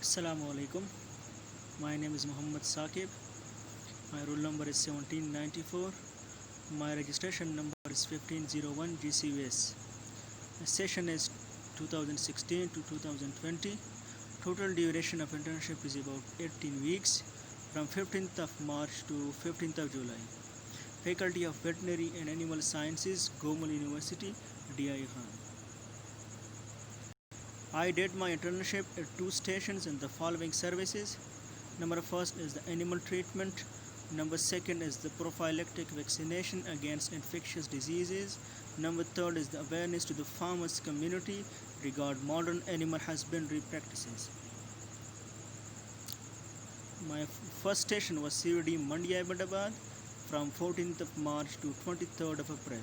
Assalamu alaikum. My name is Muhammad Saqib. My roll number is 1794. My registration number is 1501 GCUS. The session is 2016 to 2020. Total duration of internship is about 18 weeks from 15th of March to 15th of July. Faculty of Veterinary and Animal Sciences, Gomal University, DI Khan. I did my internship at two stations in the following services. Number first is the animal treatment. Number second is the prophylactic vaccination against infectious diseases. Number third is the awareness to the farmers community regarding modern animal husbandry practices. My first station was CVD Mandi Ahmedabad from 14th of March to 23rd of April.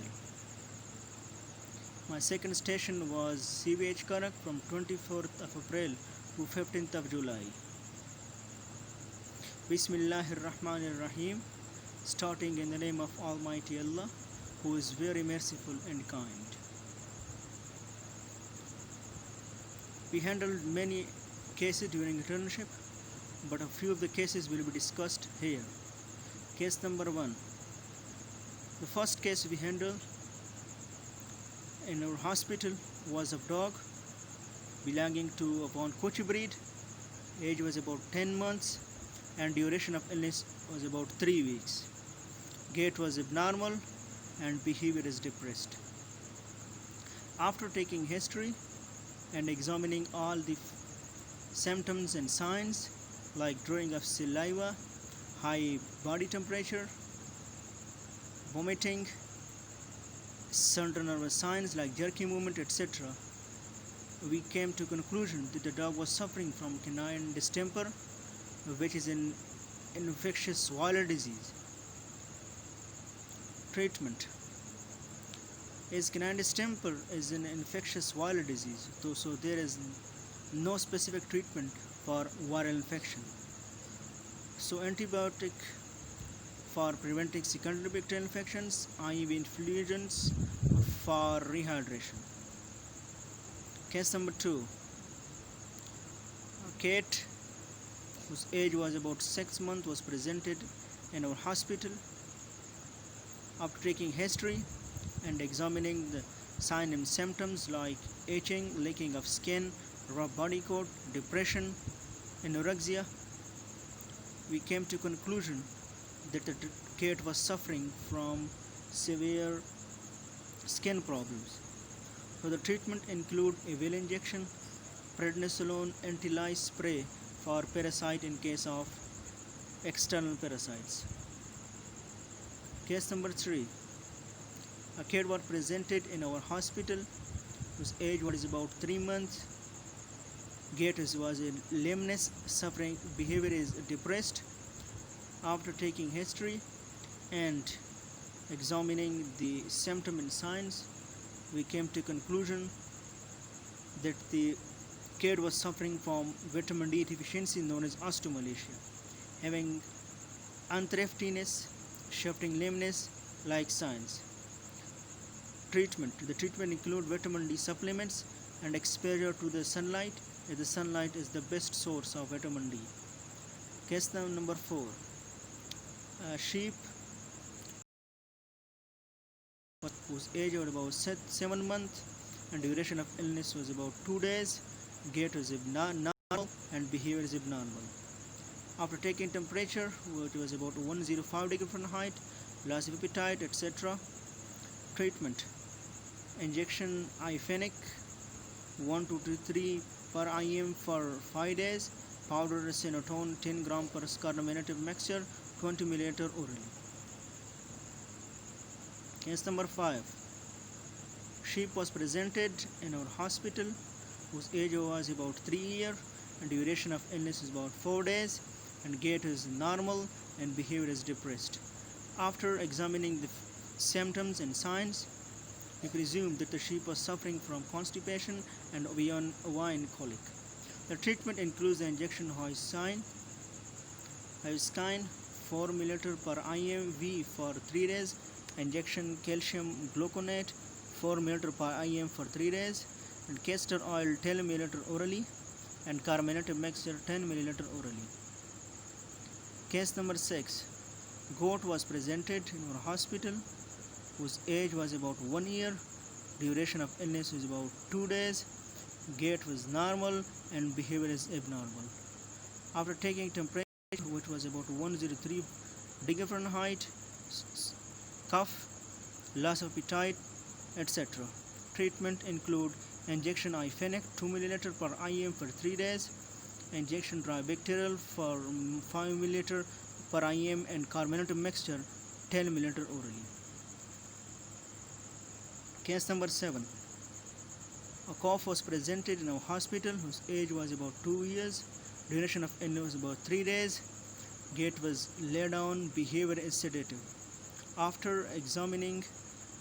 My second station was CVH Karak from 24th of April to 15th of July. Bismillahir Rahmanir Rahim, starting in the name of Almighty Allah, who is very merciful and kind. We handled many cases during internship, but a few of the cases will be discussed here. Case number 1. The first case we handled in our hospital was a dog belonging to a Von Kochi breed. Age was about 10 months and duration of illness was about 3 weeks. Gait was abnormal and behavior is depressed. After taking history and examining all the symptoms and signs like drawing of saliva, high body temperature, vomiting, central nervous signs like jerky movement, etc., we came to conclusion that the dog was suffering from canine distemper, which is an infectious viral disease. Treatment is canine distemper is an infectious viral disease, so there is no specific treatment for viral infection. So antibiotic for preventing secondary bacterial infections, IV infusions for rehydration. Case number 2. A cat whose age was about 6 months was presented in our hospital. After taking history and examining the signs and symptoms like itching, leaking of skin, rough body coat, depression, anorexia, we came to conclusion that the cat was suffering from severe skin problems. So the treatment include a veal injection, prednisolone anti-lice spray for parasite in case of external parasites. Case number 3. A cat was presented in our hospital whose age was about 3 months. Gait was a lameness, suffering, behavior is depressed. After taking history and examining the symptom and signs, we came to conclusion that the cat was suffering from vitamin D deficiency known as osteomalacia, having unthriftiness, shifting lameness like signs. Treatment. The treatment include vitamin D supplements and exposure to the sunlight, as the sunlight is the best source of vitamin D. Case number 4. A sheep whose age was about 7 months and duration of illness was about 2 days. Gait was abnormal and behavior is abnormal. After taking temperature, it was about 105 degree Fahrenheit, loss of appetite, etc. Treatment. Injection ifenic 1 to 3 per IM for 5 days. Powder Senotone 10 gram per carbonated mixture 20 milliliter orally. Case number 5. Sheep was presented in our hospital whose age was about 3 years and duration of illness is about 4 days and gait is normal and behavior is depressed. After examining the symptoms and signs, we presumed that the sheep was suffering from constipation and ovine colic. The treatment includes the injection Hyoscine 4 milliliter per IM for 3 days, injection calcium gluconate 4 milliliter per IM for 3 days, and castor oil 10 milliliter orally, and carminative mixture 10 milliliter orally. Case number 6. Goat was presented in our hospital whose age was about 1 year, duration of illness was about 2 days, gait was normal and behavior is abnormal. After taking temperature, which was about 103 degree Fahrenheit, cough, loss of appetite, etc. Treatment include injection ifenac 2 milliliter per IM for 3 days, injection tribacterial for 5 milliliter per IM and carminative mixture 10 milliliter orally. Case number 7. A cough was presented in our hospital whose age was about 2 years, duration of illness was about 3 days, gait was lay down, behavior is sedative. After examining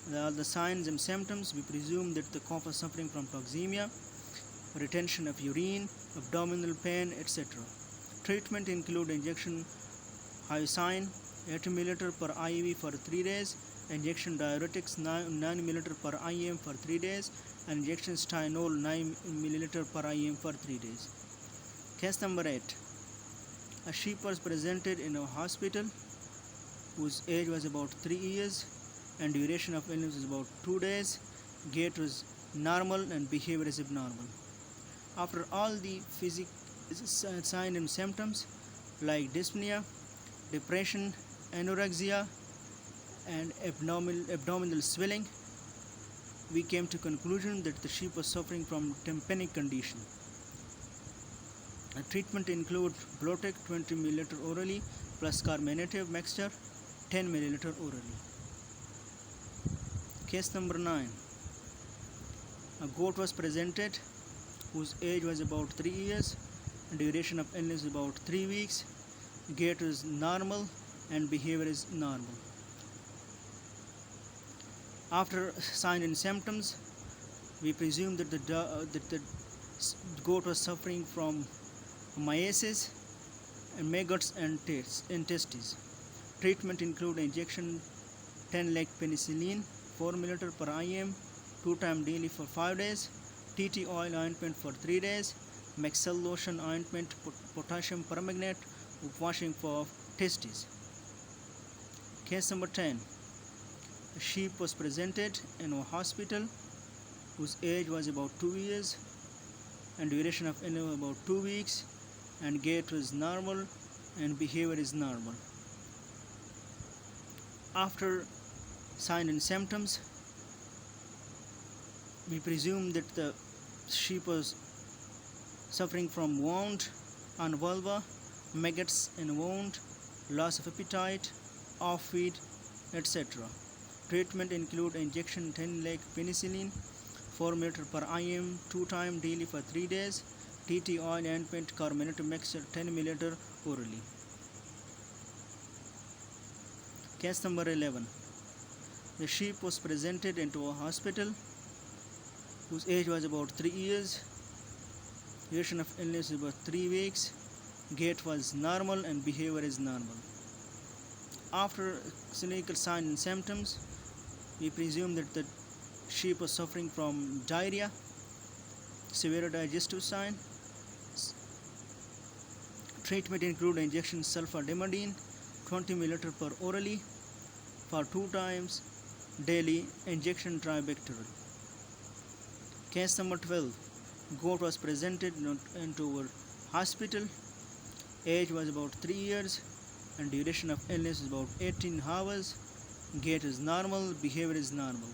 the signs and symptoms, we presume that the cough was suffering from toxemia, retention of urine, abdominal pain, etc. Treatment include injection hyoscine 8 milliliter per IV for 3 days, injection diuretics 9 milliliter per IM for 3 days, and injection stynol 9 milliliter per IM for 3 days. Case number 8. A sheep was presented in a hospital whose age was about 3 years and duration of illness was about 2 days, gait was normal and behavior is abnormal. After all the physical signs and symptoms like dyspnea, depression, anorexia, and abdominal swelling, we came to conclusion that the sheep was suffering from tympanic condition. Treatment include Blotec 20 milliliter orally plus carminative mixture 10 milliliter orally. Case number 9. A goat was presented whose age was about 3 years, duration of illness about 3 weeks, gait is normal and behavior is normal. After signs and symptoms, we presume that the goat was suffering from myiasis and maggots and testes. Treatment include injection 10 leg penicillin 4 milliliter per IM 2 times daily for 5 days, TT oil ointment for 3 days, Maxell lotion ointment, potassium permanganate, washing for testes. Case number 10. A sheep was presented in a hospital whose age was about 2 years and duration of illness about 2 weeks, and gait was normal and behavior is normal. After signs and symptoms, we presume that the sheep was suffering from wound on vulva, maggots in wound, loss of appetite, off feed, etc. Treatment include injection 10 leg penicillin 4 milliliter per IM 2 times daily for 3 days, TT oil ointment, carminative mixture 10 milliliter orally. Case number 11. The sheep was presented into a hospital whose age was about 3 years, duration of illness about 3 weeks, gait was normal and behavior is normal. After clinical signs and symptoms, we presume that the sheep was suffering from diarrhea, severe digestive sign. Treatment include injection sulfadimidine 20 milliliter per orally for 2 times daily, injection tribacterial. Case number 12. Goat was presented into our hospital. Age was about 3 years and duration of illness is about 18 hours. Gait is normal, behavior is normal.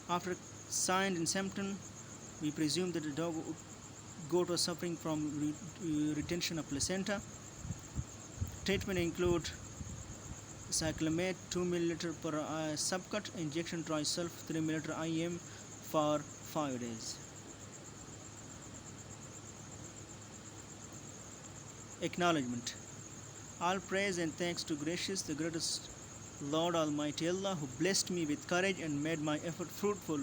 After signs and symptoms, we presume that the goat was suffering from retention of placenta. Treatment include cyclamate 2 milliliter per subcut, injection trisulf 3 milliliter IM for 5 days. Acknowledgement. All praise and thanks to gracious, the greatest Lord Almighty Allah, who blessed me with courage and made my effort fruitful,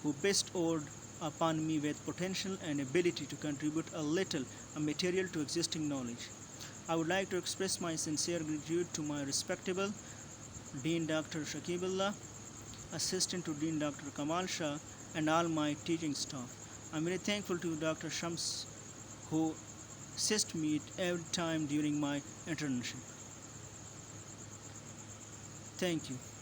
who bestowed upon me with potential and ability to contribute a material to existing knowledge. I would like to express my sincere gratitude to my respectable Dean Dr. Shakibullah, Assistant to Dean Dr. Kamal Shah, and all my teaching staff. I am very thankful to Dr. Shams who assist me every time during my internship. Thank you.